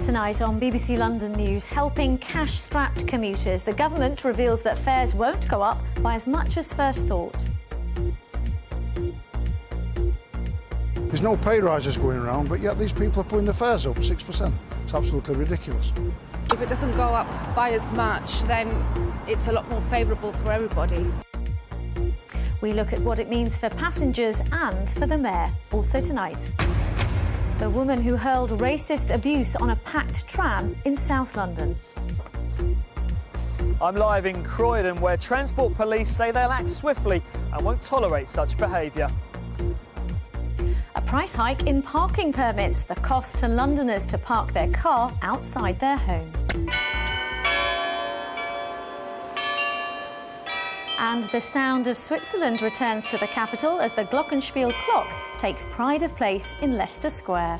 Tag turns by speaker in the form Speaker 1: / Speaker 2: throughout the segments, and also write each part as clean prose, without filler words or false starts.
Speaker 1: Tonight on BBC London News, helping cash-strapped commuters. The government reveals that fares won't go up by as much as first thought.
Speaker 2: There's no pay rises going around, but yet these people are putting the fares up 6%. It's absolutely ridiculous.
Speaker 3: If it doesn't go up by as much, then it's a lot more favourable for everybody.
Speaker 1: We look at what it means for passengers and for the mayor. Also tonight, the woman who hurled racist abuse on a packed tram in South London.
Speaker 4: I'm live in Croydon, where Transport Police say they'll act swiftly and won't tolerate such behaviour.
Speaker 1: A price hike in parking permits, the cost to Londoners to park their car outside their home. And the sound of Switzerland returns to the capital as the Glockenspiel clock takes pride of place in Leicester Square.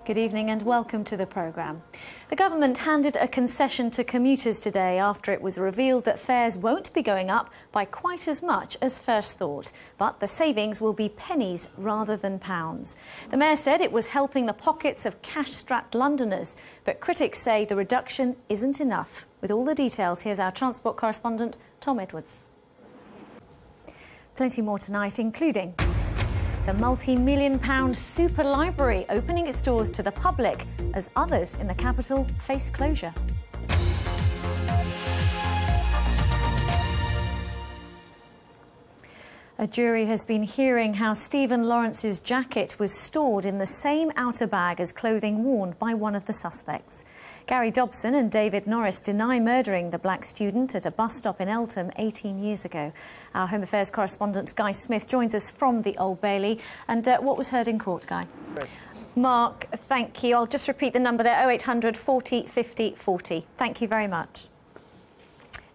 Speaker 1: Good evening and welcome to the programme. The government handed a concession to commuters today after it was revealed that fares won't be going up by quite as much as first thought, but the savings will be pennies rather than pounds. The mayor said it was helping the pockets of cash-strapped Londoners, but critics say the reduction isn't enough. With all the details, here's our transport correspondent, Tom Edwards. Plenty more tonight, including the multi-million-pound super library opening its doors to the public as others in the capital face closure. A jury has been hearing how Stephen Lawrence's jacket was stored in the same outer bag as clothing worn by one of the suspects. Gary Dobson and David Norris deny murdering the black student at a bus stop in Eltham 18 years ago. Our Home Affairs correspondent Guy Smith joins us from the Old Bailey. And what was heard in court, Guy?
Speaker 4: Yes.
Speaker 1: Mark, thank you. I'll just repeat the number there, 0800 40 50 40. Thank you very much.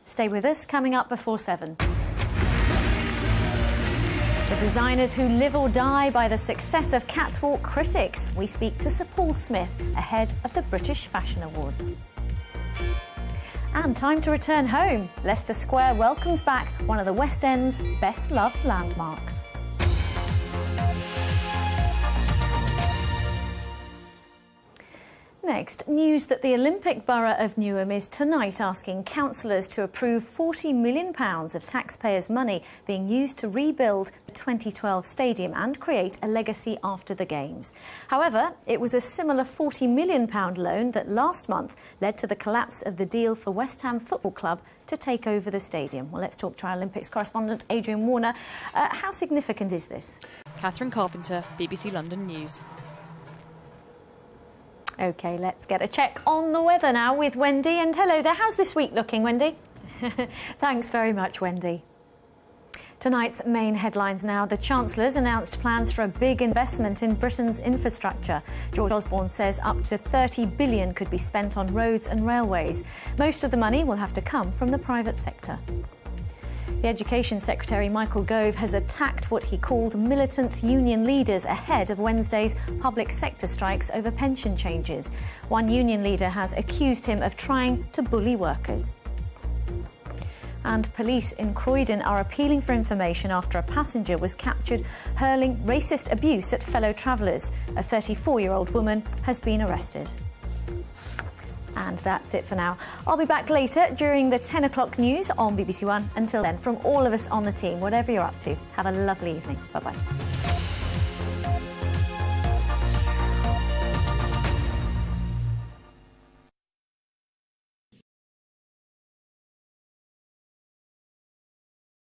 Speaker 1: Stay with us, coming up before 7. The designers who live or die by the success of catwalk critics. We speak to Sir Paul Smith ahead of the British Fashion Awards. And time to return home. Leicester Square welcomes back one of the West End's best-loved landmarks. Next, news that the Olympic Borough of Newham is tonight asking councillors to approve £40 million of taxpayers' money being used to rebuild the 2012 stadium and create a legacy after the Games. However, it was a similar £40 million loan that last month led to the collapse of the deal for West Ham Football Club to take over the stadium. Well, let's talk to our Olympics correspondent, Adrian Warner. How significant is this?
Speaker 5: Catherine Carpenter, BBC London News.
Speaker 1: OK, let's get a check on the weather now with Wendy. And hello there, how's this week looking, Wendy? Thanks very much, Wendy. Tonight's main headlines now. The Chancellor's announced plans for a big investment in Britain's infrastructure. George Osborne says up to £30 billion could be spent on roads and railways. Most of the money will have to come from the private sector. The Education Secretary, Michael Gove, has attacked what he called militant union leaders ahead of Wednesday's public sector strikes over pension changes. One union leader has accused him of trying to bully workers. And police in Croydon are appealing for information after a passenger was captured hurling racist abuse at fellow travellers. A 34-year-old woman has been arrested. And that's it for now. I'll be back later during the 10 o'clock news on BBC One. Until then, from all of us on the team, whatever you're up to, have a lovely evening. Bye-bye.